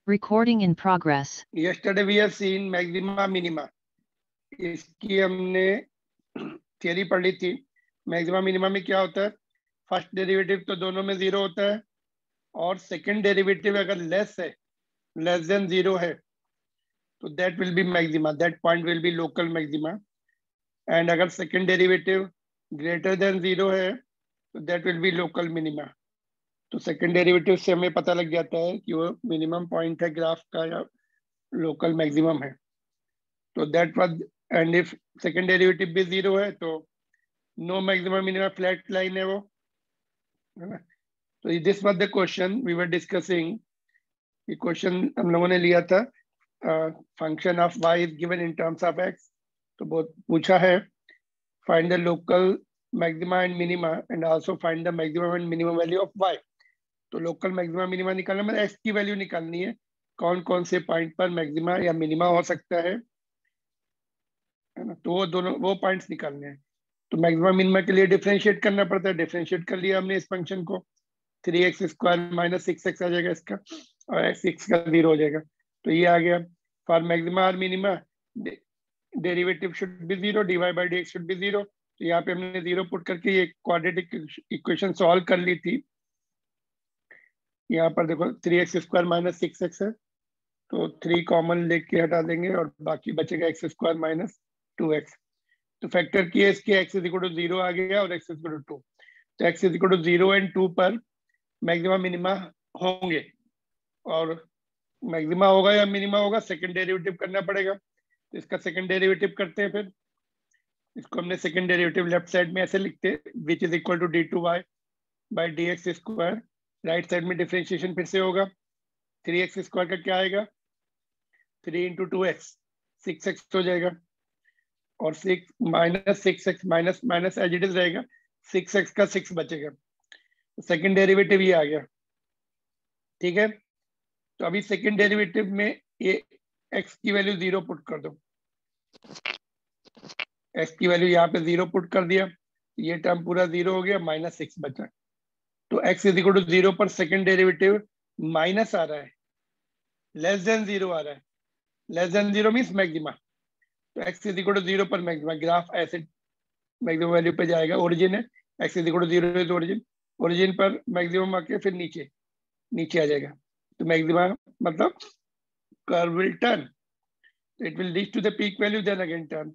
Recording in progress. Yesterday we have seen maxima minima. इसकी हमने theory पढ़ ली थी. मैक्सिमा मिनिमा में क्या होता है? फर्स्ट डेरिवेटिव तो दोनों में जीरो होता है और सेकंड डेरिवेटिव अगर लेस देन जीरो है तो that will be maxima, that point will be local maxima. And अगर second derivative greater than zero है तो that will be local minima. तो सेकंड डेरिवेटिव से हमें पता लग जाता है कि वो मिनिमम पॉइंट है ग्राफ का या लोकल मैक्सिमम है. तो that was, and if second derivative भी जीरो है तो no maximum minimum, flat line है वो, है ना. तो this was the question we were discussing. ये क्वेश्चन हम लोगों ने लिया था, function of y is given in terms of x. तो बहुत पूछा है find the local maxima and minima and also find the maximum and minimum value of y. तो लोकल मैक्सिमा मिनिमा निकालना मतलब x की वैल्यू निकालनी है, कौन कौन से पॉइंट पर मैक्सिमा या मिनिमा हो सकता है ना. तो वो दोनों वो पॉइंट्स निकालने हैं. तो मैक्सिमा मिनिमा के लिए डिफरेंशिएट करना पड़ता है. डिफरेंशिएट कर लिया हमने इस फंक्शन को, 3x² माइनस 6x आ जाएगा इसका और x का 0 हो जाएगा. तो ये आ गया. फॉर मैक्सिमा और minima derivative should be 0, dy by dx should B 0. तो यहाँ पे हमने 0 पुट करके ये क्वाड्रेटिक इक्वेशन सॉल्व कर ली थी. यहाँ पर देखो 3x² माइनस 6x है तो 3 कॉमन लेके हटा देंगे और बाकी बचेगा x² माइनस 2x. तो फैक्टर किए इसके x इज इक्वल टू 0 आ गया और x इज इक्वल टू 2. तो x is equal to 0 and 2 पर मैक्सिमा मिनिमा होंगे. और मैक्सिमा होगा या मिनिमा होगा सेकंड डेरिवेटिव करना पड़ेगा. तो इसका सेकंड डेरिवेटिव करते हैं. फिर इसको हमने सेकंड डेरिवेटिव लेफ्ट साइड में ऐसे लिखते हैं, which is equal to d2y by dx². Right side में डिफरेंशिएशन फिर से होगा. 3x² का क्या आएगा? 3 इंटू 2x, 6x हो जाएगा. और 6 minus 6x minus minus as it is रहेगा, 6x का 6 बचेगा. सेकंड डेरिवेटिव ये आ गया. ठीक है. तो अभी सेकंड डेरिवेटिव में ये x की वैल्यू 0 पुट कर दो. x की वैल्यू यहाँ पे 0 पुट कर दिया, ये टर्म पूरा 0 हो गया, माइनस 6 बचा. तो x इज इक्वल टू 0 पर सेकंड डेरिवेटिव माइनस आ रहा है, लेस देन 0 आ रहा है. Less than 0 means maxima. तो x इज इक्वल टू 0 पर मैक्सिमा. ग्राफ ऐसे मैक्सिमम वैल्यू पे जाएगा. ओरिजिन है, x is equal to 0 is origin. Origin पर मैक्सिमम आके फिर नीचे आ जाएगा. तो मैक्सिमा मतलब curve will turn, it will reach to the peak value then again turn.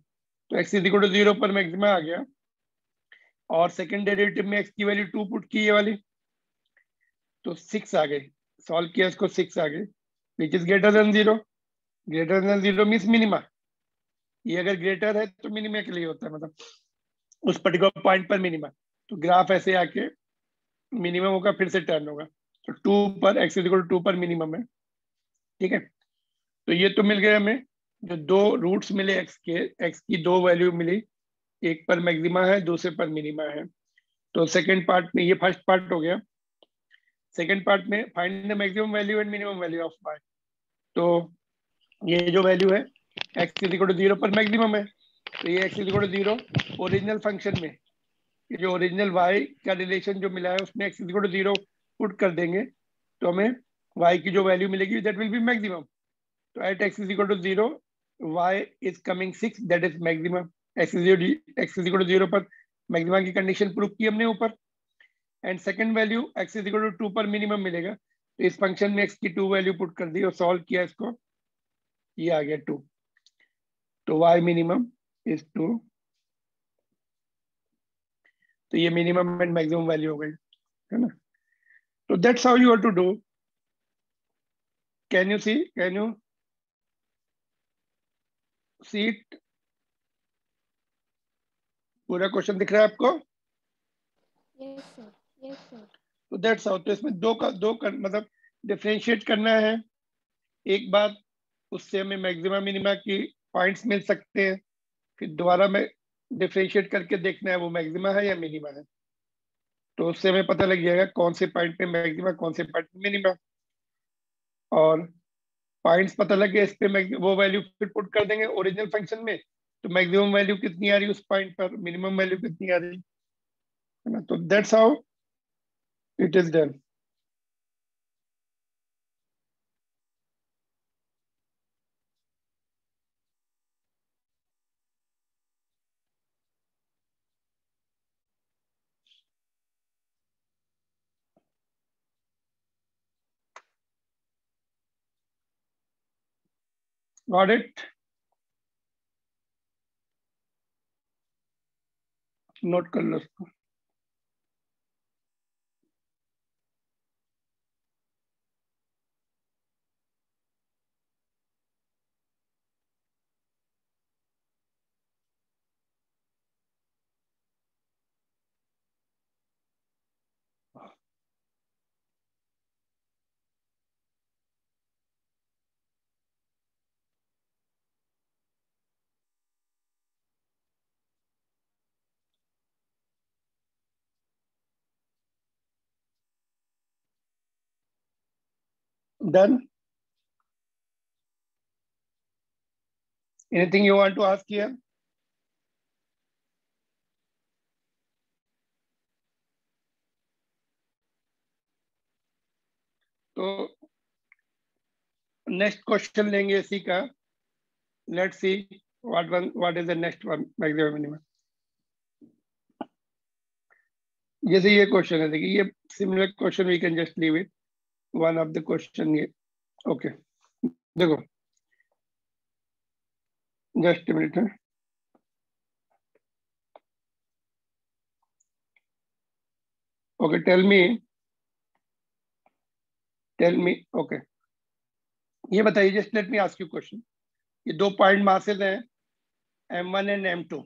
तो x इज इक्वल टू 0 पर मैक्सिमा आ गया और सेकंड डेरिवेटिव में x की वैल्यू 2 पुट की ये वाली, तो 6 आ गई. सॉल्व किया इसको, 6 आ गई, which is greater than 0. Greater than 0 means minima. ये अगर ग्रेटर है तो मिनिमा के लिए होता है, मतलब उस पर्टिकुलर पॉइंट पर मिनिमा. तो ग्राफ ऐसे आके मिनिमम होगा, फिर से टर्न होगा. तो 2 पर x इज इक्वल टू 2 पर मिनिमम है. ठीक है. तो ये तो मिल गया हमें जो दो रूट्स मिले x के, x की दो वैल्यू मिली, एक पर मैक्सिमा है दूसरे पर मिनिमा है. तो सेकंड पार्ट में, ये फर्स्ट पार्ट हो गया. सेकंड पार्ट में find the maximum value and minimum value of y. तो ये जो वैल्यू है x इज इक्वल टू 0 पर मैक्सिमम है, तो ये x is equal to 0 original function में, ये जो ओरिजिनल y का रिलेशन जो मिला है उसमें x is equal to 0 put कर देंगे तो हमें y की जो वैल्यू मिलेगी दैट विल बी मैक्सिमम. तो at x is equal to 0 y is coming 6, that is maximum. x is equal to 0 पर मैक्सिमम की कंडीशन प्रूव की हमने ऊपर. And second value x is equal to 2 पर मिनिमम मिलेगा. तो इस फंक्शन में x की 2 वैल्यू पुट कर दी और सॉल्व किया इसको, ये आ गया 2. तो y मिनिमम इज 2. तो ये मिनिमम एंड मैक्सिमम वैल्यू हो गई, है ना. तो that's how you have to do. Can you see it? पूरा क्वेश्चन दिख रहा है आपको? Yes sir, yes sir. तो दैट्स हाउ. तो इसमें मतलब डिफरेंशिएट करना है. एक बात, उससे हमें मैक्सिमम मिनिमा की पॉइंट्स मिल सकते हैं, फिर दोबारा में डिफरेंशिएट करके देखना है वो मैक्सिमा है या मिनिमा है. तो उससे हमें पता लग जाएगा कौन से पॉइंट पे मैक्सिमा, कौन से पॉइंट पे मिनिमा. और पॉइंट्स पता लग गया, इस पे वो वैल्यू फिर पुट कर देंगे ओरिजिनल फंक्शन में. तो मैक्सिमम वैल्यू कितनी आ रही है उस पॉइंट पर, मिनिमम वैल्यू कितनी आ रही है ना. तो that's how it is done. Got it? Note कर लो उसको। Done? Anything you want to ask here? तो नेक्स्ट क्वेश्चन लेंगे इसी का। Let's see what is the next one, maximum minimum. जैसे ये क्वेश्चन है, देखिए ये similar question, we can just leave it one of the question. ये ओके, देखो जस्ट मिनट है। ओके, टेल मी ओके, ये बताइए, just let me ask you question. ये दो पॉइंट मासेस हैं m1 and m2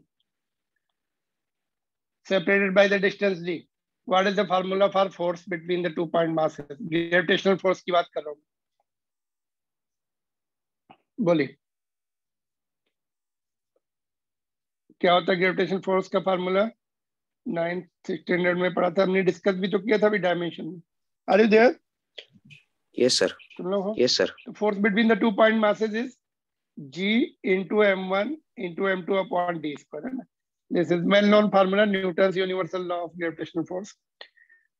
separated by the distance d. What is the formula for force between the 2 point masses? Gravitational force की बात कर रहा हूँ, बोलिए क्या होता है ग्रेविटेशनल फोर्स का फार्मूला? 9th स्टैंडर्ड में पढ़ा था हमने, डिस्कस भी तो किया था अभी डायमेंशन में। Are you there? Yes, sir. तुम लोग हो? Yes, sir. Force between the 2 point masses is g into m1 into m2 upon d square, है ना? This is well known formula, Newton's universal law of gravitational force.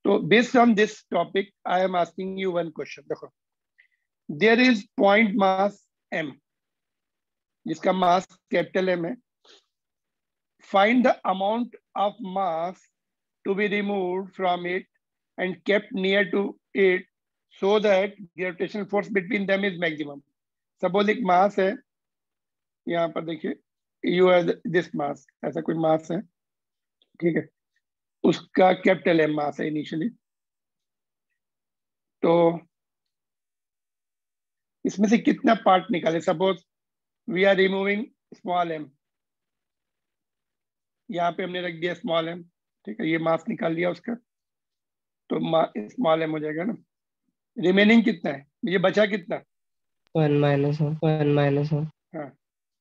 So based on this topic, I am asking you one question. देखो, there is point mass m, जिसका mass capital M है. Find the amount of mass to be removed from it and kept near to it so that gravitational force between them is maximum. Suppose एक mass है, यहाँ पर देखिए, you have this mass, ऐसा कोई mass है, ठीक है, उसका कैपिटल M मास है इनिशियली। तो इसमें से कितना पार्ट निकाले? Suppose we are removing small m, यहाँ पे हमने रख दिया स्मॉल m, ठीक है, ये मास निकाल दिया उसका, तो स्मॉल m हो जाएगा ना। रिमेनिंग कितना है, ये बचा कितना? 1 minus 1. हाँ,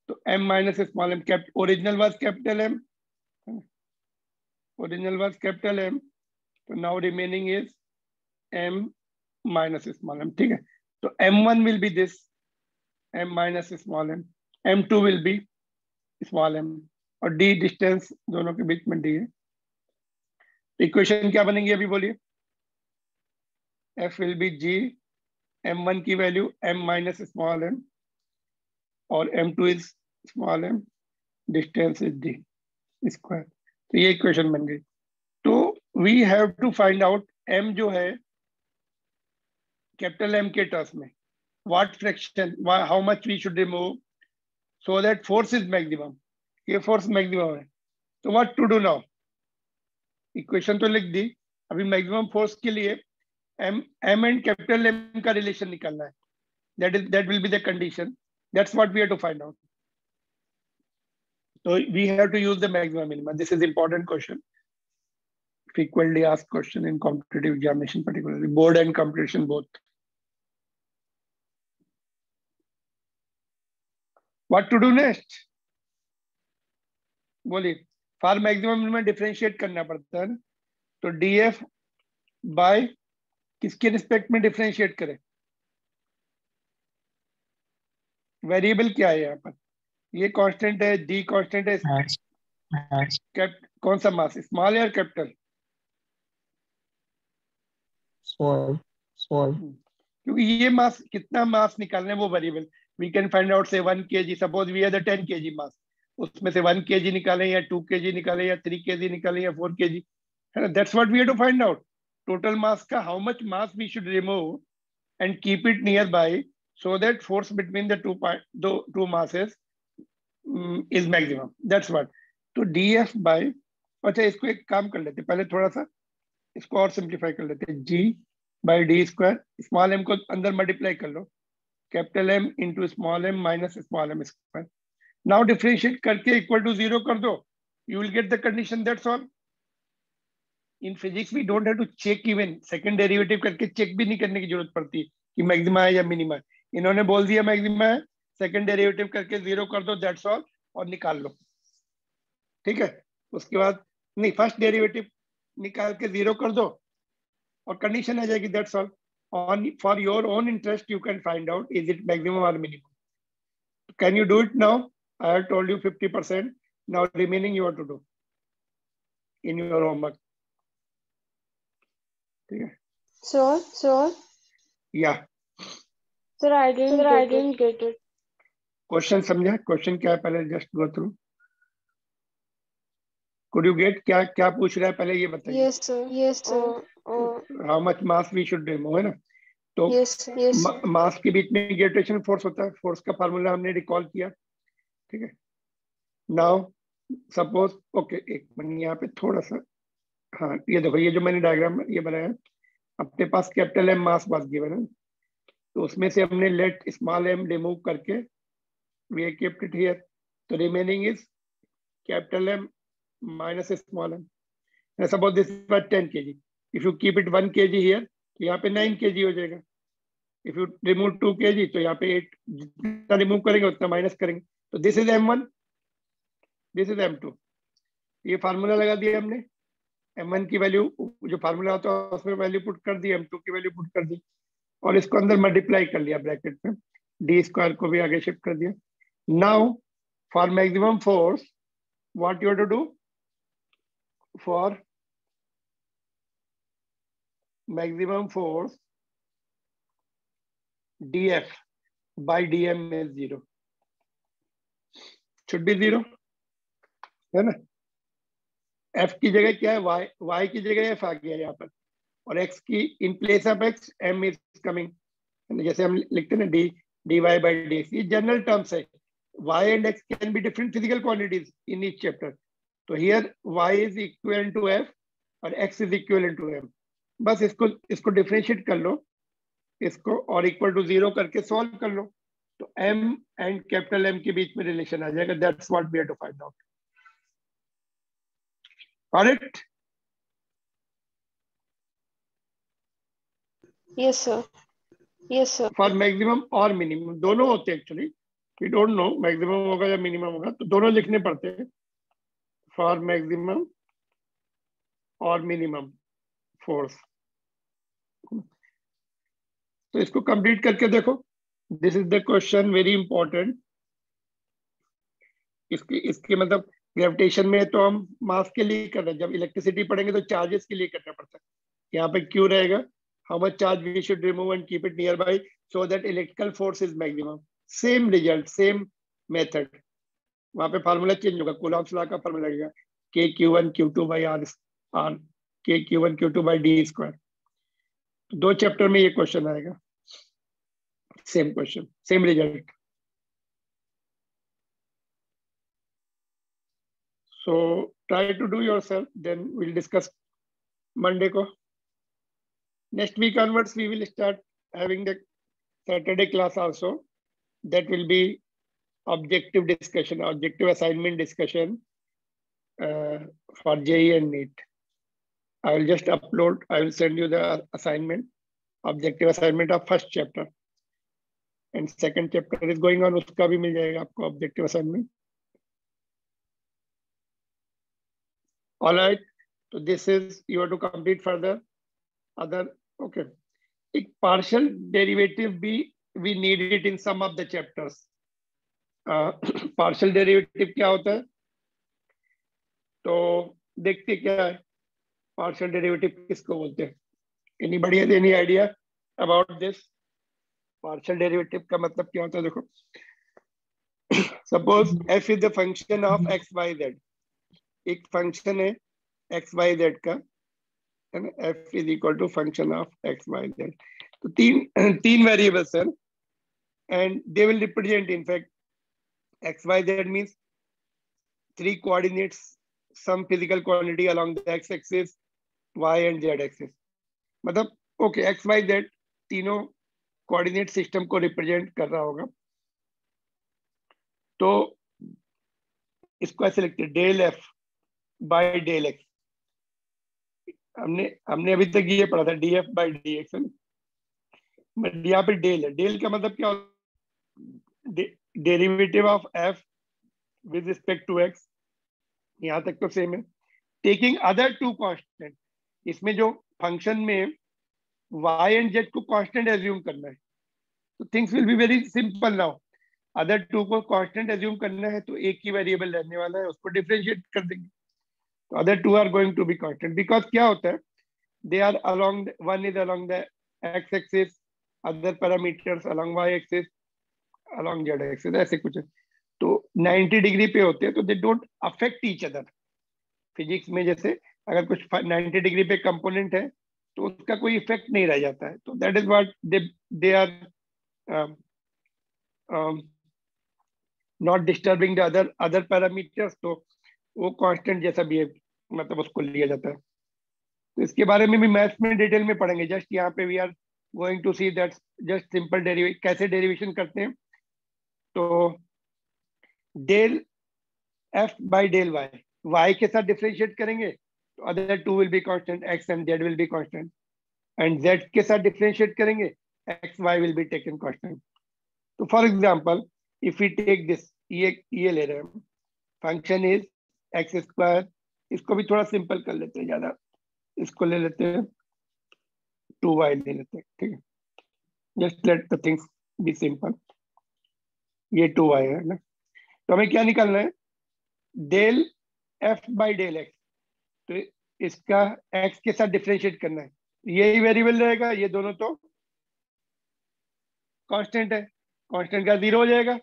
तो m minus small m, original was capital m, original was capital M, so now remaining is M minus small m, ठीक है। तो M1 will be this, M minus small m, M2 will be small m, और D distance दोनों के बीच में D है। Equation क्या बनेगी अभी बोलिए? F will be G, M1 की वैल्यू M minus small m और M2 is small m, distance is D square. तो ये इक्वेशन बन गई। तो we have to find out m जो है कैपिटल M के टर्म्स में, what fraction, how much we should remove so that force is maximum. ये फोर्स मैक्सिमम है, तो what to do now? Equation तो लिख दी, अभी मैक्सिमम फोर्स के लिए m एंड कैपिटल M का रिलेशन निकालना है। That will be the condition, that's what we have to find out. So we have to use the maximum minimum. This is important question, frequently asked question in competitive examination, particularly board and competition both. What to do next? बोलिए। For maximum minimum differentiate करना पड़ता है ना, तो df bye किसके respect में differentiate करें? Variable क्या है यहाँ पर? ये कांस्टेंट है, d कांस्टेंट है, कौन सा मास, स्मॉल या कैपिटल? Small. क्योंकि ये मास, कितना मास निकालना है वो variable. We can find out से 1 kg, suppose we have the 10 kg mass, उसमें से 1 kg निकालें या 2 kg निकालें या 3 kg निकालें या 4 kg, है ना? That's what we have to find out, total mass का how much mass we should remove and keep it near by so that force between the two masses is maximum. That's what. तो df by, अच्छा इसको एक काम कर लेते, पहले थोड़ा सा इसको और सिंप्लीफाई कर लेते, g by d square, small m को अंदर मल्टीप्लाई कर लो, capital M into small m minus small m square. Now differentiate करके इक्वल टू 0 कर दो, you will get the condition. That's all. In physics we don't have to check, even second derivative करके check भी नहीं करने की जरूरत पड़ती कि मैक्सिमा है या मिनिमा है. इन्होंने बोल दिया मैक्सिमा है, सेकंड डेरिवेटिव करके 0 कर दो, दैट्स ऑल, और निकाल लो. ठीक है, उसके बाद नहीं, फर्स्ट डेरिवेटिव निकाल के 0 कर दो और कंडीशन आ जाएगी, that's all. On for your own interest you can find out is it maximum or minimum. Can you do it now? I have told you 50%. Now remaining you have to do in your homework. Okay. Sir. Yeah. Sir, I didn't get it. Question समझा? Question क्या है पहले just go through. Could you get क्या पूछ रहा है पहले ये बताइए. Yes sir. How much mass we should remove, है ना. तो Yes. मास के बीच में ग्रेविटेशनल फोर्स होता है, फोर्स का फार्मूला हमने रिकॉल किया. ठीक है. नाउ सपोज, ओके एक मिनट यहाँ पे थोड़ा सा, हाँ ये देखो, ये जो मैंने डायग्राम ये बनाया, अपने पास capital M mass was given है, तो उसमें से हमने लेट स्मॉल एम रिमूव करके वी केप्ट इट हियर, तो remaining is capital M minus small M. Suppose this was 10 kg, if you keep it 1 kg here, तो यहाँ पे 9 kg हो जाएगा. इफ यू रिमूव 2 kg, तो यहाँ पे 8, जितना रिमूव करेंगे उतना माइनस करेंगे. तो this is m1, this is m2. ये फार्मूला लगा दिया हमने, m1 की वैल्यू जो फार्मूला होता है उसमें वैल्यू पुट कर दी, m2 की वैल्यू पुट कर दी, और इसको अंदर मल्टीप्लाई कर लिया ब्रैकेट में, डी स्क्वायर को भी आगे शिफ्ट कर दिया. Now for maximum force what you have to do, for maximum force df by dm is 0, should be 0, है ना. f की जगह क्या है, y की जगह f आ गया यहाँ पर, और x की in place of x m is coming, जैसे हम लिखते हैं ना dy by dx. ये जनरल टर्म्स है. y and x can be different physical quantities in each chapter. तो here y is equivalent to f और x is equivalent to m. बस इसको डिफरेंशिएट कर लो इसको, और इक्वल टू 0 करके सॉल्व कर लो, तो m एंड कैपिटल M के बीच में रिलेशन आ जाएगा. That's what we have to find out. Correct? Yes sir. For maximum और मिनिमम दोनों होते हैं actually, we don't know maximum होगा या मिनिमम होगा, तो दोनों लिखने पड़ते हैं. फॉर मैक्सिमम और मिनिमम फोर्स, तो इसको कंप्लीट करके देखो. This is the question, very important. इसके मतलब ग्रेविटेशन में तो हम मास के लिए कर रहे हैं, जब इलेक्ट्रिसिटी पढ़ेंगे तो चार्जेस के लिए करना पड़ता है. यहाँ पे क्यों रहेगा, how much charge we should remove and keep it near by so that electrical force is maximum. Same result, same method. वहां पे फार्मूला चेंज होगा, कूलॉम्स लॉ का फार्मूला लगेगा K(Q1 Q2 by R K(Q1 Q2 by D square. 2 chapter में ये question आएगा, same question, same result. So try to do yourself, then we'll discuss Monday को. Next week onwards we will start having the Saturday class also. That will be objective discussion, objective assignment discussion for JEE and NEET. I will just upload, I will send you the assignment, objective assignment of first chapter, and second chapter is going on, उसका भी मिल जाएगा आपको objective assignment. All right, so this is, you have to complete further other. Okay, एक partial derivative भी we need it in some of the chapters. Partial derivative क्या होता है, तो देखते क्या है partial derivative किसको बोलते हैं. Anybody has any idea about this? Partial derivative का मतलब क्या होता है, देखो. Suppose f is the function of x, y, z. एक फंक्शन है x, y, z का, है ना. f is equal to function of x, y, z. तो तीन वेरिएबल्स हैं. and they will represent, in fact, x, y, z means 3 coordinates, some physical quantity along the x-axis, y and z-axis. मतलब okay x y z तीनों coordinate system को represent कर रहा होगा. तो इसको ऐसे लिखते हैं del f by del x. हमने अभी तक ये पढ़ा था d f by d x, but यहाँ पे डेल है. डेल का मतलब क्या होता है? Derivative of f with respect to x. यहाँ तक तो सेम है. Taking other two constant. इसमें जो फंक्शन में y एंड z को कांस्टेंट एज्यूम करना है, तो things will be very simple now. Other two को कांस्टेंट एज्यूम करना है तो एक ही वेरिएबल रहने वाला है, उसको डिफरेंशिएट कर देंगे. तो other two are going to be constant because क्या होता है, they are along, one is along the x axis, other parameters along y axis, along z axis, ऐसे कुछ है. तो 90 डिग्री पे होते हैं तो they don't affect each other. Physics में जैसे अगर कुछ 90 डिग्री पे कंपोनेंट है तो उसका कोई इफेक्ट नहीं रह जाता है. तो that is what they are not disturbing the other parameters. तो वो कांस्टेंट जैसा बिहेव, मतलब उसको लिया जाता है. तो इसके बारे में भी मैथ्स में डिटेल में पढ़ेंगे. जस्ट यहाँ पे we are going to see that just simple derivation, कैसे डेरिवेशन करते हैं. तो del F by del Y, Y के साथ डिफरेंशिएट करेंगे तो other two will be constant, X and Z will be constant. And Z के साथ डिफरेंशिएट करेंगे, X Y will be taken constant. तो for example if we take this, ये ले रहे हैं, फंक्शन इज एक्स स्क्वायर. इसको भी थोड़ा सिंपल कर लेते हैं, ज्यादा इसको ले लेते हैं 2y ले लेते हैं. ठीक है, just let the things be simple. ये 2y है ना. तो हमें क्या निकालना है, del F by del x. तो इसका x के साथ डिफरेंशिएट करना है. यही वेरिएबल रहेगा, ये दोनों तो कांस्टेंट है, कांस्टेंट का 0 हो जाएगा.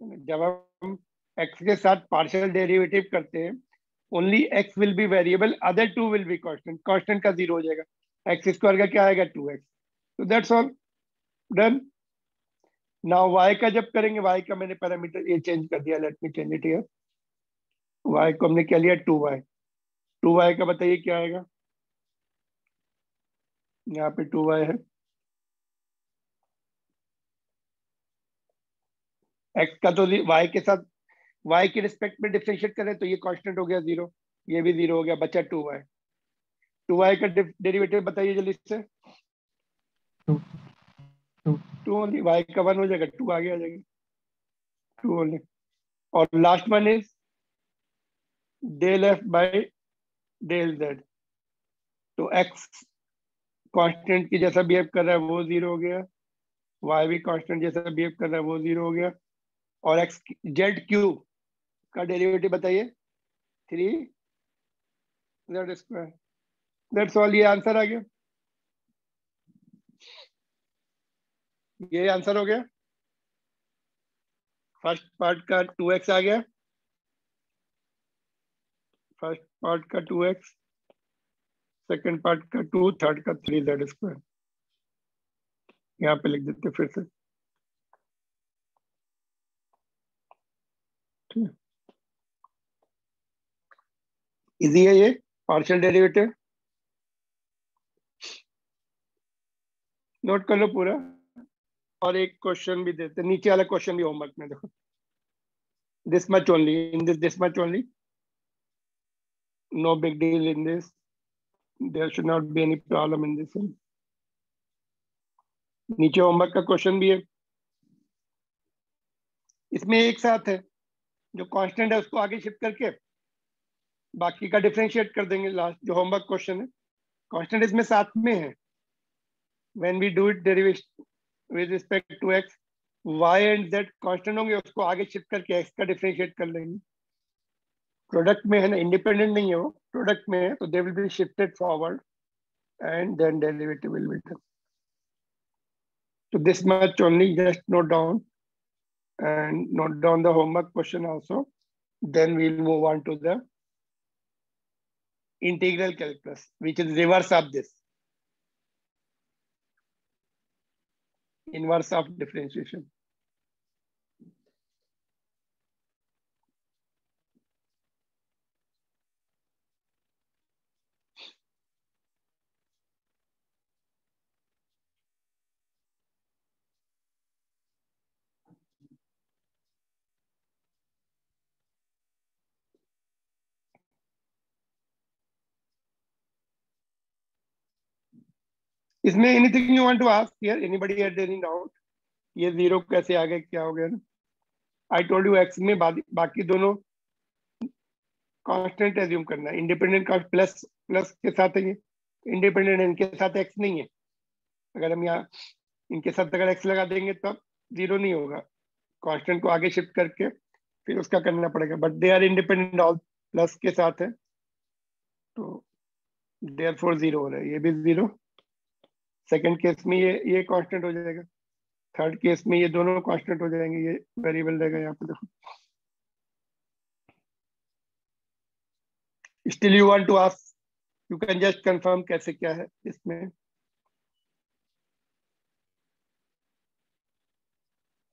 जब हम x के साथ पार्शियल डेरिवेटिव करते हैं, only x will be variable, other two will be constant. Constant का 0 हो जाएगा. एक्स स्क्वायर का क्या आएगा 2x. तो that's all done. Now y का जब करेंगे, y का मैंने पैरामीटर ये चेंज कर दिया, let me change it here. y को हमने क्या लिया 2y. 2y का बताइए क्या आएगा. यहाँ पे 2y है, x का तो y के साथ, y के रिस्पेक्ट में डिफरेंशिएट करें तो ये कांस्टेंट हो गया 0, ये भी 0 हो गया, बचा 2y. 2y का डेरिवेटिव बताइए जल्दी से. 2 ओनली. y का 1 हो जाएगा, 2 आगे आ जाएगा, 2 ओनली. और last one is del F by del z. तो x कांस्टेंट की जैसा बिहेव कर रहा है वो 0 हो गया, y भी कांस्टेंट जैसा बिहेव कर रहा है वो 0 हो गया. और x जेड क्यू का डेरिवेटिव बताइए 3 जेड स्क्वायर. That's all. ये आंसर आ गया, ये आंसर हो गया. फर्स्ट पार्ट का 2x आ गया, फर्स्ट पार्ट का 2x, सेकंड पार्ट का 2, थर्ड का 3 जेड स्क्वायर. यहाँ पे लिख देते फिर से. इजी है ये पार्शियल डेरिवेटिव. नोट कर लो पूरा. और एक क्वेश्चन भी देते, नीचे वाला क्वेश्चन भी होमवर्क में देखो. This much only, in this much only, no big deal in this. There should not be any problem in this. नीचे होमवर्क का क्वेश्चन भी है. इसमें एक साथ है, जो कांस्टेंट है उसको आगे शिफ्ट करके बाकी का डिफरेंशिएट कर देंगे. लास्ट जो होमवर्क क्वेश्चन है, कांस्टेंट इसमें साथ में है. When we do it derivation with respect to x, y and z constant होंगे, उसको आगे शिफ्ट करके x का डिफरेंशिएट कर लेंगे. प्रोडक्ट में है ना, इंडिपेंडेंट नहीं है वो, प्रोडक्ट में है, तो they will be shifted forward and then derivative will be done. So this much only, just note down and note down the homework question also. Then we'll move on to the integral calculus, which is reverse of this. Inverse of differentiation. इसमें anything you want to ask here? Anybody had any doubt? ये zero कैसे आ गया, क्या हो गया? I told you x में बाकी दोनों कांस्टेंट एज्यूम करना है। इंडिपेंडेंट का प्लस प्लस के साथ है, ये इंडिपेंडेंट इनके साथ एक्स नहीं है। अगर हम यहाँ इनके साथ अगर एक्स लगा देंगे तब जीरो नहीं होगा, कांस्टेंट को आगे शिफ्ट करके फिर उसका करना पड़ेगा। But they are independent, all plus के साथ है तो देयरफॉर जीरो हो रहा है, ये भी जीरो। सेकंड केस में ये कांस्टेंट हो जाएगा, थर्ड केस में ये दोनों कांस्टेंट हो जाएंगे, ये वेरिएबल रहेगा यहाँ पे। देखो still you want to ask, you can just confirm कैसे क्या है इसमें।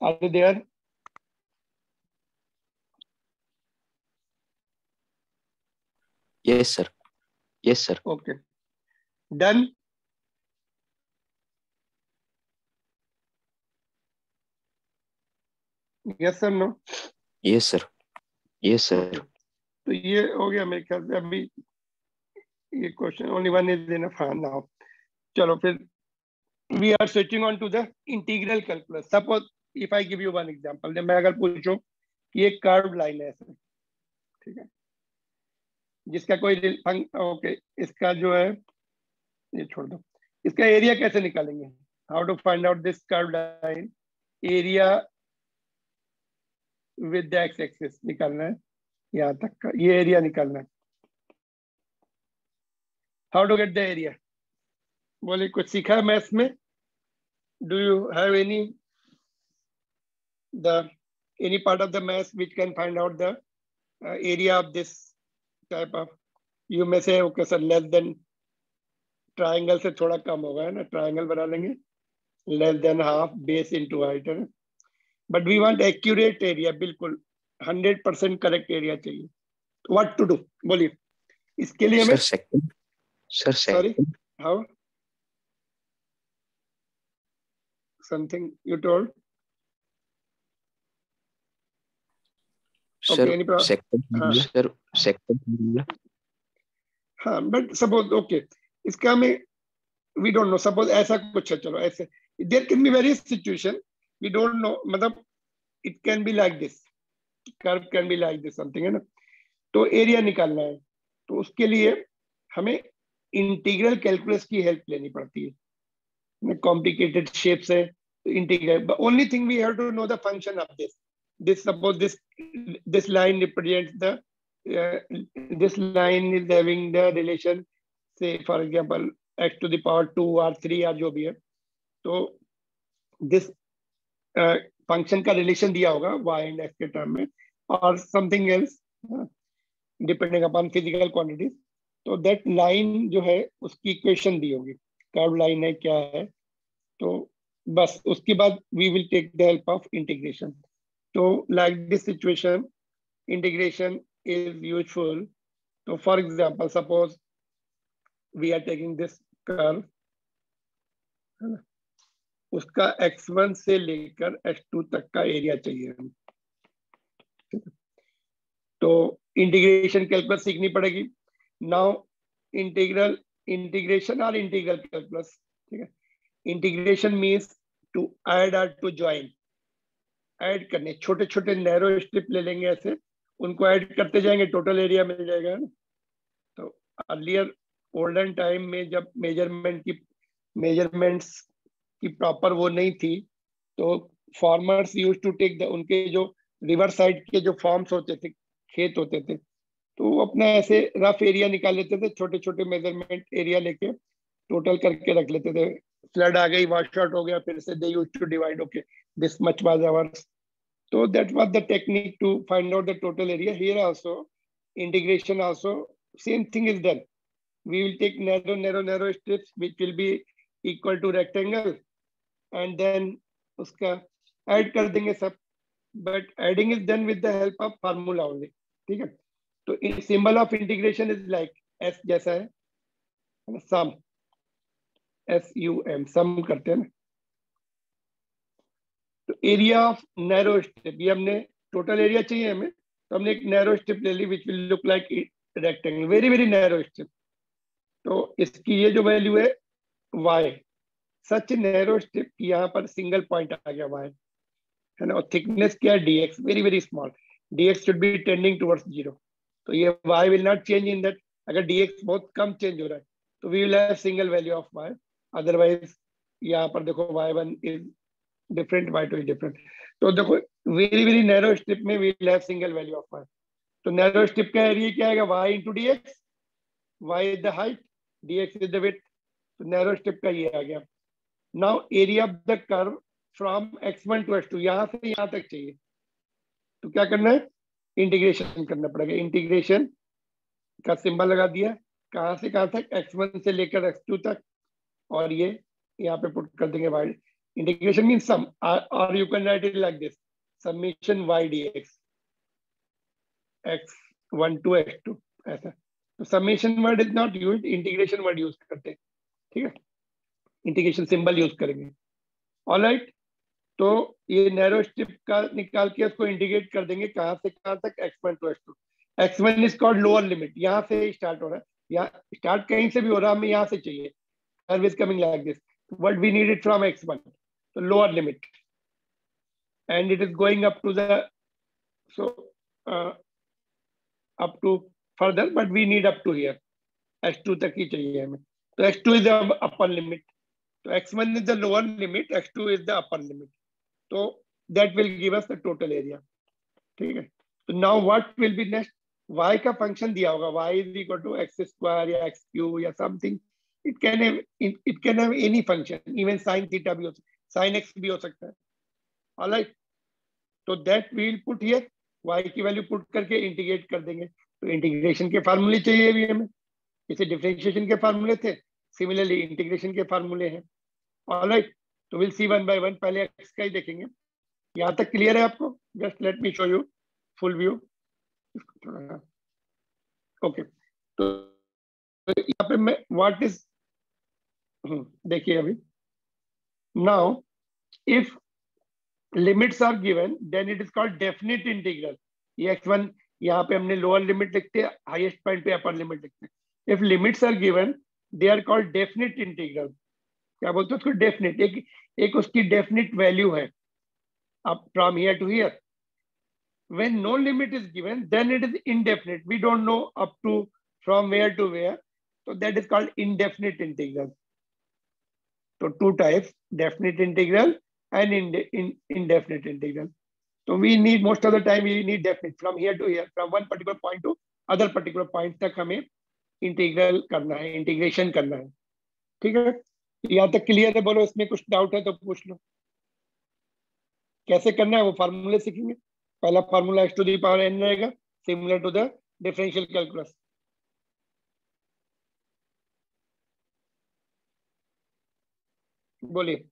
Are you there? Yes, sir. Yes, sir. Okay. Done. Yes or no? Yes, sir. Yes, sir. तो ये हो गया मेरे ख्याल से। अभी ये question only one is enough. हाँ नाउ चलो फिर we are switching on to the integral calculus. Suppose if I give you one example, मैं अगर पूछूं कि ये कर्व लाइन है ऐसे, ठीक है, जिसका कोई ओके, इसका जो है ये छोड़ दो, इसका एरिया कैसे निकालेंगे? How to find out this curve line area with the x axis निकालना है, यहाँ तक का ये एरिया निकालना है। How to get the area? बोले कुछ सीखा है मैथ्स में? Do you have any part of the math which can find out the area of this type of? You may say okay sir, less than triangle से थोड़ा कम होगा, है ना, ट्राइंगल बना लेंगे, less than half base into height, है ना। But we want accurate area, बिल्कुल 100% करेक्ट एरिया चाहिए। व्हाट टू डू बोलिए इसके लिए? हमें sorry how something you told? हाँ बट सपोज ओके, इसका हमें वी डोंट नो, सपोज ऐसा कुछ है, चलो ऐसे there can be various situation, we don't know, मतलब it can be like this, curve can be like this something, है ना। तो एरिया निकालना है तो उसके लिए हमें इंटीग्रल कैलकुलस की हेल्प लेनी पड़ती है। कॉम्प्लिकेटेड शेप्स है तो integral, only thing we have to know the function of this suppose this line represents the this line is having the relation, say for example x to the power 2 or 3 or जो भी है, तो this function का relation दिया होगा y and x के term में, और something else depending upon physical quantities, तो that line जो है उसकी equation दी होगी, curved line है क्या है, तो बस उसके बाद we will take the help of integration. तो like this situation integration is useful. So for example, suppose we are taking this curve, उसका x1 से लेकर x2 तक का एरिया चाहिए हम, तो इंटीग्रेशन कैलकुलस सीखनी पड़ेगी। नाउ इंटीग्रेशन और इंटीग्रल कैलकुलस, ठीक है। इंटीग्रेशन मीन्स टू ऐड और टू ज्वाइन, ऐड करने, छोटे छोटे नैरो स्ट्रिप ले लेंगे ऐसे, उनको ऐड करते जाएंगे, टोटल एरिया मिल जाएगा, है ना। तो अर्लियर ओल्डन टाइम में जब मेजरमेंट्स की प्रॉपर वो नहीं थी, तो फार्मर्स यूज्ड टू टेक उनके जो रिवर साइड के जो फार्म्स होते थे, खेत होते थे, तो वो अपना ऐसे रफ एरिया निकाल लेते थे, छोटे छोटे मेजरमेंट एरिया लेके टोटल करके रख लेते थे। फ्लड आ गई, वॉश आउट हो गया, फिर से they used to divide, okay this much was ours. So that was the technique to find out the total area. Here also, integration also, same thing is done. We will take narrow strips which will be equal to rectangle, and then उसका add कर देंगे सब, but adding is done with the help of formula only, ठीक है। तो symbol of integration is like S जैसा है ना, सम, SUM, सम करते हैं ना। तो एरिया ऑफ नैरो स्ट्रिप, ये हमने टोटल एरिया चाहिए हमें, तो हमने एक नैरो स्ट्रिप ले ली which will look like rectangle, very very narrow strip. तो इसकी ये जो वैल्यू है y, सच नैरो स्ट्रिप की यहाँ पर सिंगल पॉइंट आ गया y, है ना, और थिकनेस क्या है dx, very very small, dx should be tending towards 0। तो ये y will not change in that, अगर dx बहुत कम चेंज हो रहा है तो we will have single value of y, otherwise यहाँ पर देखो y1 is different, y2 is different. तो देखो वेरी वेरी नैरो स्ट्रिप में we will have single value of y। तो नैरो स्ट्रिप का एरिया क्या आएगा, y into dx, y is the height, dx is the width, तो narrow strip का ये आ गया। Now area of the curve from x1 to x2, यहाँ से यहाँ तक चाहिए, तो क्या करना है, इंटीग्रेशन करना पड़ेगा। इंटीग्रेशन का सिंबल लगा दिया, कहाँ से कहाँ तक, x1 से लेकर x2 तक, और ये यहाँ पे पुट कर देंगे y। इंटीग्रेशन मीन सम, और you can write it like this, summation y dx, x1 to x2, ऐसा। तो summation word is not used, integration word use करते हैं, ठीक है, इंटीग्रेशन सिंबल यूज करेंगे। ऑलराइट, तो ये नैरो स्ट्रिप का निकाल के उसको इंटीग्रेट कर देंगे, कहाँ से कहाँ तक, x1 to x2। x1 is called lower limit, यहाँ से स्टार्ट हो रहा है, यहाँ स्टार्ट कहीं से भी हो रहा है, हमें यहाँ से चाहिए, curve is coming like this, what we need it from x1, तो lower limit, and it is going up to the, so up to further, but we need up to here, x2 तक ही चाहिए हमें, तो x2 is the upper limit, तो x1 is the lower limit, x2 is the upper limit, so that will give us the total area, ठीक है। तो now what will be next, y का function दिया होगा, y is equal to x square या x cube या something, it can have any function, even sin theta भी हो सकता है, sin x भी हो सकता है, alright, तो that we will put here, y की वैल्यू पुट करके इंटीग्रेट कर देंगे। तो इंटीग्रेशन के फार्मूले चाहिए भी हमें, जैसे डिफरेंशिएशन के फार्मूले थे, सिमिलरली इंटीग्रेशन के फार्मूले हैं। ऑलराइट, तो will see one by one, पहले एक्स का ही देखेंगे। यहाँ तक क्लियर है आपको? Just let me show you full view. Okay, तो यहाँ पे मैं व्हाट इज, देखिए अभी, now if limits are given then it is called definite integral. ये x1 यहाँ पे हमने लोअर लिमिट लिखते हैं, हाईएस्ट पॉइंट पे अपर लिमिट लिखते हैं। If limits are given they are called definite integral. क्या बोलते हैं उसको? डेफिनिट, एक उसकी डेफिनिट वैल्यू है अब from here to here. When no limit is given, then it is indefinite. We don't know up to from where to where, so that is called indefinite integral. So two types, definite integral and indefinite integral. So we need, most of the time we need definite, from here to here, from one particular point to other particular point तक हमें integral करना है, integration करना है। ठीक है, यहाँ तक क्लियर है? बोलो इसमें कुछ डाउट है तो पूछ लो। कैसे करना है वो फार्मूले सीखेंगे। पहला formula x to the power n रहेगा, similar to the differential calculus. बोलिए,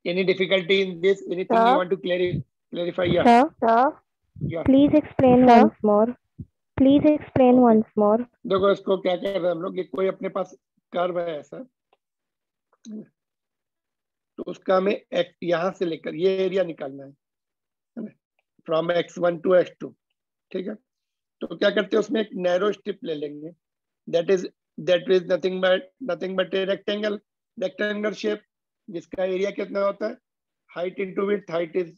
any difficulty in this, anything you want to clarify? Yeah. Sir, Yeah. please explain once more. Please explain once more. देखो इसको क्या कर रहे हैं हम लोग, ये कोई अपने पास कर्व है ऐसा, तो उसका हमें यहाँ से लेकर ये एरिया निकालना है फ्रॉम x1 टू x2। ठीक है, तो क्या करते हैं उसमें एक नैरो स्ट्रिप ले लेंगे, that is nothing but a rectangle shape, जिसका एरिया कितना होता है, height into width. Height is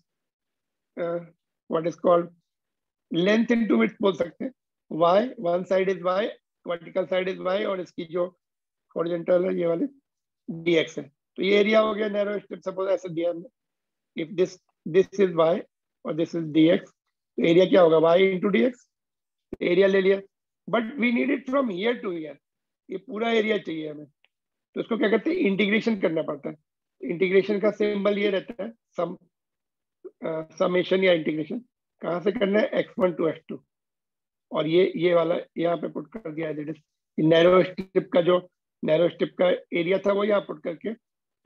what is called length into width बोल सकते हैं। y, one side is y, vertical side is y, और इसकी जो हॉरिजॉन्टल है ये वाली dx है। तो ये एरिया हो गया नैरो स्ट्रिप। सपोज ऐसे दिया हमने, इफ दिस इज y और दिस इज dx, तो एरिया क्या होगा, y इंटू dx। एरिया ले लिया, but we need it from here to here, ये पूरा एरिया चाहिए हमें। तो इसको क्या करते हैं, इंटीग्रेशन करना पड़ता है। इंटीग्रेशन का सिंबल ये रहता है, समेशन या इंटीग्रेशन। कहाँ से करना है, x1 टू x2, और ये वाला यहाँ पे पुट कर दिया है। नैरो स्ट्रिप का जो नैरो स्ट्रिप का एरिया था वो यहाँ पुट करके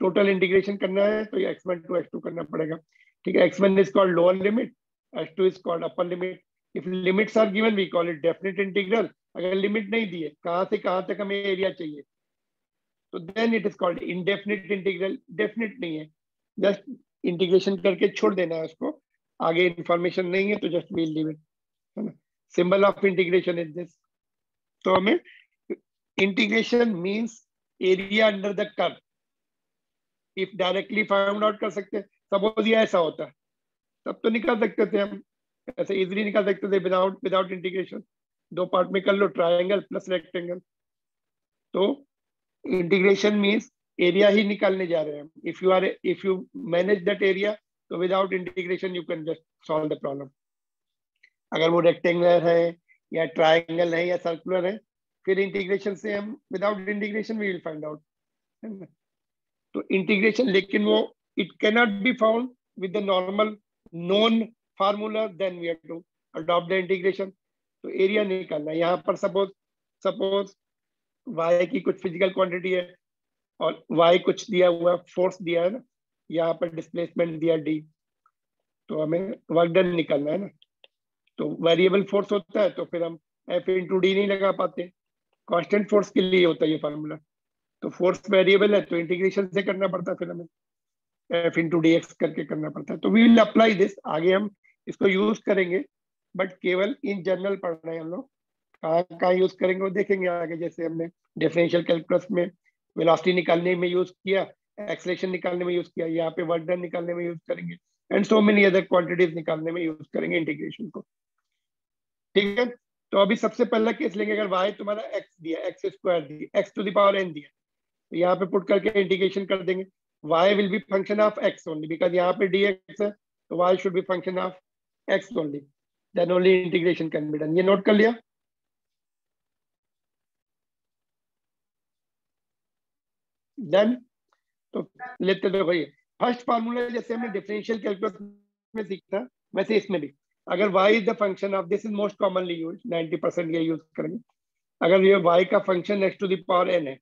टोटल इंटीग्रेशन करना है तो ये x1 to x2 करना पड़ेगा, ठीक है। x1 is called lower limit, x2 is called upper limit. If limits are given, we call it definite integral. अगर लिमिट नहीं दी है कहाँ से कहाँ तक हमें एरिया चाहिए तो then it is called indefinite integral. Definite नहीं है, जस्ट इंटीग्रेशन करके छोड़ देना है उसको, आगे इंफॉर्मेशन नहीं है तो जस्ट वील लीव इट, है ना। Symbol of integration is this. तो हमें integration means area under the curve. If directly find out कर सकते हैं, सपोज ये ऐसा होता है तब तो निकाल सकते थे हम, ऐसे इजीली निकाल सकते थे विदाउट इंटीग्रेशन। दो पार्ट में कर लो, ट्रायंगल प्लस रेक्टेंगल। तो इंटीग्रेशन मींस एरिया ही निकालने जा रहे हैं। If you manage that area तो without integration you can just solve the problem. अगर वो रेक्टेंगुलर है या ट्रायंगल है या सर्कुलर है, फिर इंटीग्रेशन से हम without integration we will find out, है ना। तो इंटीग्रेशन, लेकिन वो it cannot be found with the normal known formula, then we have to adopt the integration. तो एरिया निकालना है। यहाँ पर सपोज y की कुछ फिजिकल क्वांटिटी है और y कुछ दिया हुआ फोर्स दिया है ना, यहाँ पर डिस्प्लेसमेंट दिया d, तो हमें वर्क डन निकालना है ना। तो वेरिएबल फोर्स होता है तो फिर हम F into d नहीं लगा पाते, कांस्टेंट फोर्स के लिए होता है ये फार्मूला। तो फोर्स वेरिएबल है तो इंटीग्रेशन से करना पड़ता है, फिर हमें F into dx करके करना पड़ता है। तो वी विल अप्लाई दिस, आगे हम इसको यूज करेंगे, बट केवल इन जनरल पढ़ रहे हैं हम लोग। कहाँ यूज करेंगे वो देखेंगे आगे। जैसे हमने डिफरेंशियल कैलकुलस में वेलोसिटी निकालने में यूज किया, एक्सेलरेशन निकालने में यूज किया, यहाँ पे वर्क डन निकालने में यूज करेंगे, and so many other quantities निकालने में यूज करेंगे इंटीग्रेशन को, ठीक है। तो अभी सबसे पहला केस लेंगे, अगर y तुम्हारा x दिया, x स्क्वायर दिया, x to the power n दिया, तो यहाँ पे पुट करके इंटीग्रेशन कर देंगे। y will be function of x only, because यहाँ पे dx है तो y should be function of x only, then only integration can be done. ये नोट कर लिया। देन तो लेते देखो, ये फर्स्ट फार्मूला जैसे हमने डिफरेंशियल कैलकुलस में सीखा वैसे इसमें भी, अगर y is the function of, this is most commonly use, 90% ये यूज करेंगे। अगर ये y का function x to the power n है,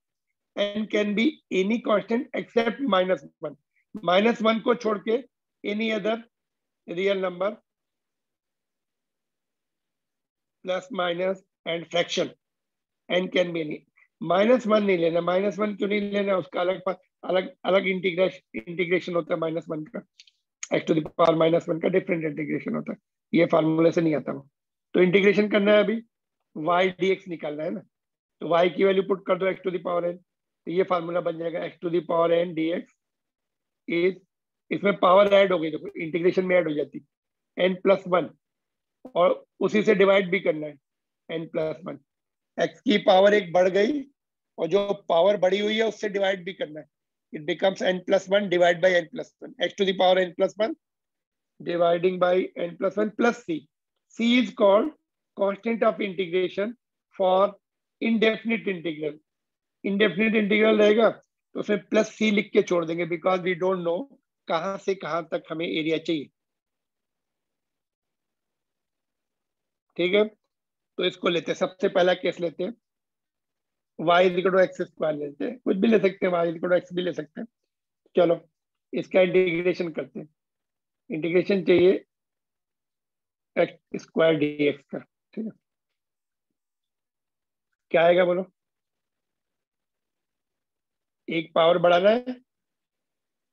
n can be any constant except -1, -1 को छोड़ के any other real number plus minus and fraction, n can be any. -1 नहीं लेना, -1 क्यों नहीं लेना, उसका अलग इंटीग्रेशन होता है -1 का, x टू द पावर -1 का डिफरेंट इंटीग्रेशन होता है, ये फार्मूले से नहीं आता वो। तो इंटीग्रेशन करना है अभी, y dx निकालना है ना, तो y की वैल्यू पुट कर दो x to the power n, तो ये फार्मूला बन जाएगा x to the power n dx is, इसमें पावर ऐड हो गई, देखो इंटीग्रेशन में ऐड हो जाती n+1, और उसी से डिवाइड भी करना है n+1, x की पावर एक बढ़ गई और जो पावर बढ़ी हुई है उससे डिवाइड भी करना है, it becomes n+1 divided by n+1, x to the power n+1 dividing by n+1 plus c. c is called constant of integration for indefinite integral. indefinite integral रहेगा तो उसमें प्लस c लिख के छोड़ देंगे, बिकॉज वी डोंट नो कहां से कहां तक हमें एरिया चाहिए, ठीक है। तो इसको लेते हैं, सबसे पहला केस लेते हैं, y = x² लेते हैं, कुछ भी ले सकते हैं, y = x भी ले सकते हैं। चलो इसका इंटीग्रेशन करते हैं। इंटीग्रेशन चाहिए x² dx का, ठीक है। क्या आएगा बोलो, एक पावर बढ़ाना है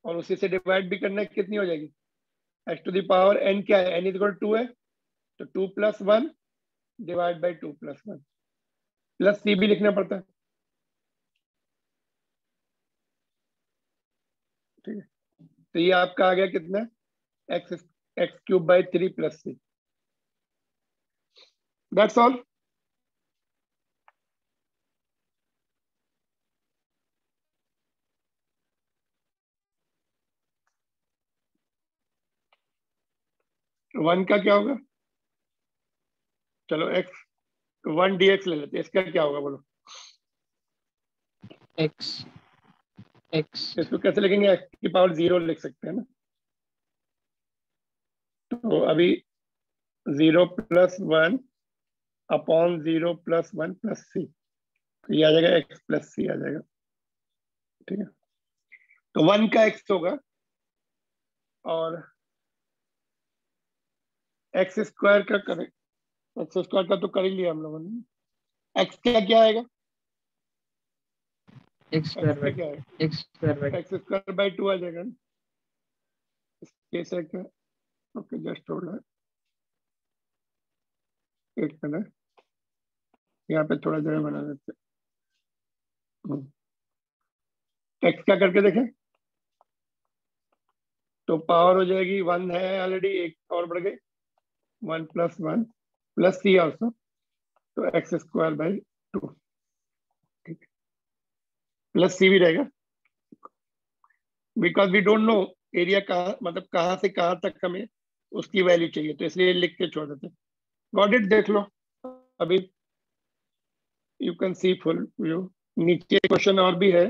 और उसी से डिवाइड भी करना है, कितनी हो जाएगी, x to the power n क्या है, n = 2 है, तो 2 + 1 डिवाइड बाई 2 + 1 प्लस c भी लिखना पड़ता है, ठीक है। तो ये आपका आ गया कितना, x³/3 + c, that's all. One का क्या होगा, चलो x1 dx ले लेते हैं, इसका क्या होगा बोलो, x इसको कैसे लिखेंगे, x की पावर 0 लिख सकते हैं ना, तो अभी 0 + 1 अपॉन 0 + 1 + c, तो ये आ जाएगा x + c आ जाएगा, ठीक है। तो 1 का x होगा और एक्स स्क्वायर का करें, एक्स स्क्वायर का तो कर ही लिया हम लोगों ने। एक्स का क्या आएगा? एक्स स्क्वायर एक्स का क्या है? X square x square by 2 आ जाएगा ना केस है क्या? ओके जस्ट होल्ड है, एक मिनट यहाँ पे थोड़ा जगह बना देते। एक्स का करके देखें तो पावर हो जाएगी 1 है ऑलरेडी, एक और बढ़ गई 1 + 1 + c ऑल्सो, तो एक्स स्क्वायर बाई 2, ठीक है, प्लस सी भी रहेगा because we don't know area कहाँ, मतलब कहाँ से कहाँ तक हमें उसकी वैल्यू चाहिए, तो इसलिए लिख के छोड़ देते। गॉट इट, देख लो अभी, you can see full view. नीचे क्वेश्चन और भी है,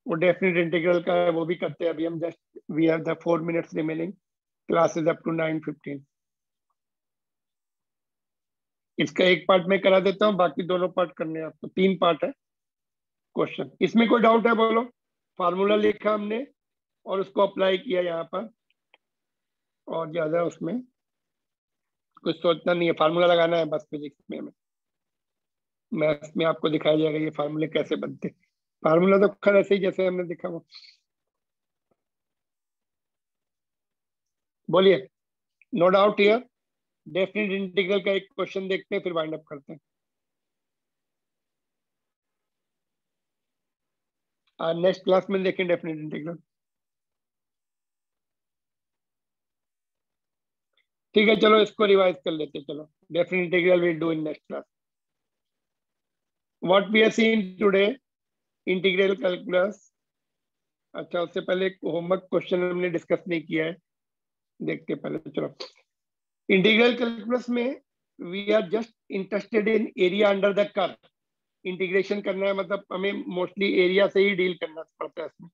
वो डेफिनेट इंटीग्रल का है, वो भी करते हैं अभी हम। Just we have the 4 minutes remaining, classes up to 9:15। इसका एक पार्ट मैं करा देता हूँ, बाकी दोनों पार्ट करने हैं आपको। 3 पार्ट है क्वेश्चन। इसमें कोई डाउट है बोलो? फार्मूला लिखा हमने और उसको अप्लाई किया यहाँ पर, और ज्यादा उसमें कुछ सोचना नहीं है, फार्मूला लगाना है बस फिजिक्स में। हमें मैथ्स में आपको दिखाया जाएगा ये फार्मूले कैसे बनते। फार्मूला तो खैर ऐसे ही जैसे हमने दिखा वो। बोलिए, no doubt here. Definite integral का एक क्वेश्चन देखते हैं, फिर वाइंड अप करते हैं। नेक्स्ट क्लास में देखें डेफिनेट इंटीग्रल। ठीक है, चलो इसको रिवाइज कर लेते हैं। चलो, definite integral will do in next class. What we have seen today, integral calculus. अच्छा, उससे पहले एक होमवर्क क्वेश्चन हमने डिस्कस नहीं किया है, देखते पहले। चलो, इंटीग्रल कैलकुलस में we are just interested in area under the curve. Integration करना है मतलब हमें मोस्टली एरिया से ही डील करना पड़ता है इसमें,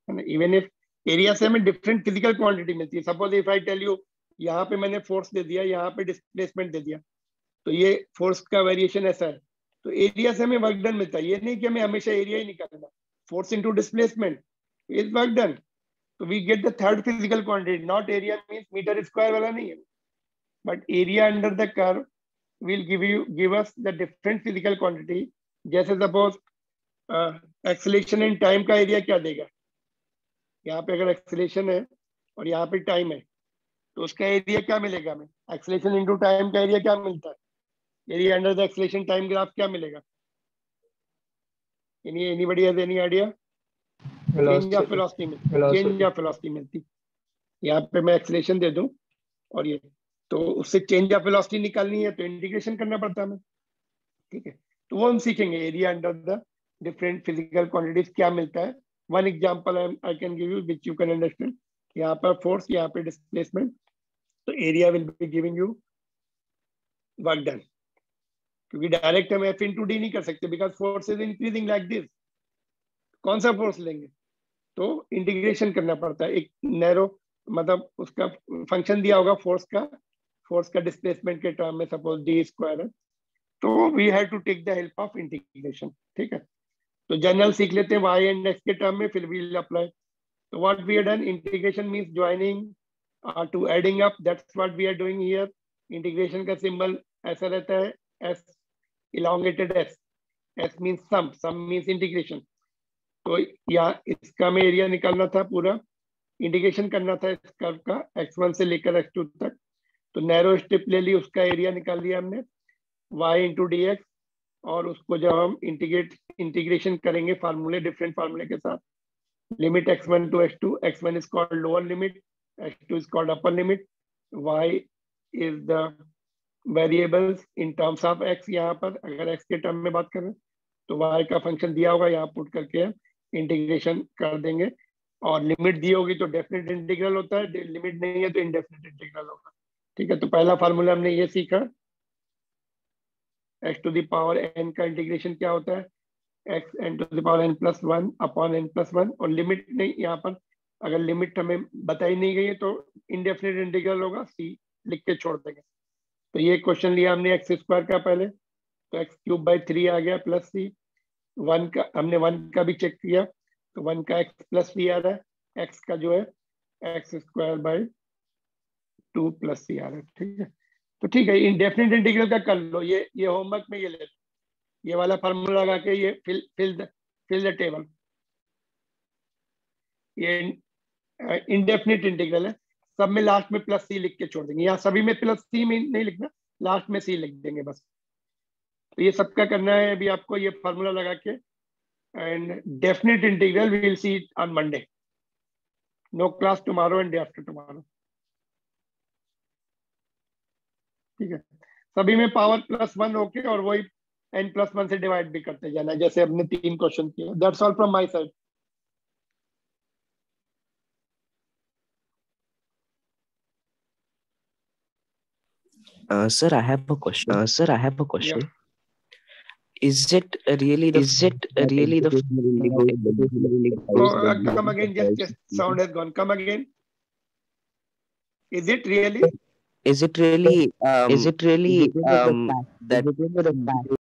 है ना। इवन इफ एरिया से हमें डिफरेंट फिजिकल क्वांटिटी मिलती है। Suppose if I tell you, यहाँ पे मैंने फोर्स दे दिया, यहाँ पे डिस्प्लेसमेंट दे दिया, तो ये फोर्स का वेरिएशन ऐसा है। तो एरिया से हमें वर्क डन मिलता है, ये नहीं कि हमें हमेशा एरिया ही निकालना। Force into displacement is work done, तो we get the third physical quantity. Not area means metre square वाला नहीं है, but area under the curve will give us the different physical quantity। जैसे सपोज एक्सेलेरेशन इन टाइम का area क्या देगा, यहाँ पे अगर एक्सेलेरेशन है और यहाँ पे टाइम है, तो उसका एरिया क्या मिलेगा हमें? एक्सेलेरेशन इनटू टाइम का एरिया क्या मिलता है? Area under the acceleration time graph क्या मिलेगा? Anybody has any idea? Change of velocity मिलती, चेंज ऑफ वेलोसिटी मिलती। यहाँ पे मैं एक्सेलेरेशन दे दूं और ये, तो उससे चेंज ऑफ वेलोसिटी निकालनी है तो इंटीग्रेशन करना पड़ता है हमें, ठीक है। तो वो हम सीखेंगे, area under the different physical quantities क्या मिलता है। One example I can give you which you can understand. यहाँ पर फोर्स, यहाँ पे डिस्प्लेसमेंट, तो area will be giving you work done. क्योंकि डायरेक्ट हम एफ इंटू डी नहीं कर सकते because force is increasing like this. कौन सा फोर्स लेंगे? तो इंटीग्रेशन करना पड़ता है। एक नैरो मतलब उसका फंक्शन दिया होगा फोर्स का डिस्प्लेसमेंट के टर्म में, सपोज डी स्क्वायर है, तो we have to take the help of integration, ठीक है। तो जनरल सीख लेते हैं y एंड x के टर्म में, फिर वील अप्लाई। तो what we have done, integration means joining to adding up, that's what we are doing here. Integration का सिंबल ऐसा रहता है, s elongated s means sum means integration. तो यहाँ इसका में एरिया निकालना था, पूरा इंटीग्रेशन करना था इस कर्व का x1 से लेकर x2 तक। तो नैरो स्ट्रिप ले ली, उसका एरिया निकाल लिया हमने y इंटू डी एक्स, और उसको जब हम इंटीग्रेशन करेंगे फार्मूले, डिफरेंट फार्मूले के साथ, limit x1 to x2, x1 is called lower limit, x2 is called upper limit, y is the variables in terms of x। यहाँ पर अगर x के टर्म में बात करें तो y का फंक्शन दिया होगा, यहाँ पुट करके इंटीग्रेशन कर देंगे। और लिमिट दी होगी तो डेफिनेट इंटीग्रल होता है, लिमिट नहीं है तो इनडेफिनेट इंटीग्रल होगा, ठीक है। तो पहला फार्मूला हमने ये सीखा, x to the power n का इंटीग्रेशन क्या होता है, x n to the power n plus 1 upon n plus 1। और लिमिट नहीं, यहाँ पर अगर लिमिट हमें बताई नहीं गई है तो इनडेफिनेट इंटीग्रल होगा, c लिख के छोड़ देंगे। तो ये क्वेश्चन लिया हमने एक्स स्क्वायर का पहले, तो x³ बाई 3 आ गया प्लस c। 1 का हमने 1 का भी चेक किया, तो 1 का x प्लस c आ रहा है, x का जो है x square by 2 plus c आ रहा है, ठीक है। तो ठीक है, इंडेफिनिट इंटीग्रल का कर लो, ये होमवर्क में ये ले लो, ये वाला फार्मूला लगा के ये फिल द टेबल। ये इंडेफिनिट इंटीग्रल है, सब में लास्ट में प्लस सी लिख के छोड़ देंगे, यहाँ सभी में प्लस सी में नहीं लिखना, लास्ट में सी लिख देंगे बस। तो ये सबका करना है अभी आपको, ये फार्मूला लगा के, and definite integral we will see it on Monday, no class tomorrow and day after tomorrow, ठीक है। सभी में पावर +1 होके और वही n+1 से डिवाइड भी करते जाना है, जैसे हमने 3 क्वेश्चन किए। That's all from my side. Sir, I have a question. Is it really the Come again, just sound has gone. Come again. Is it really that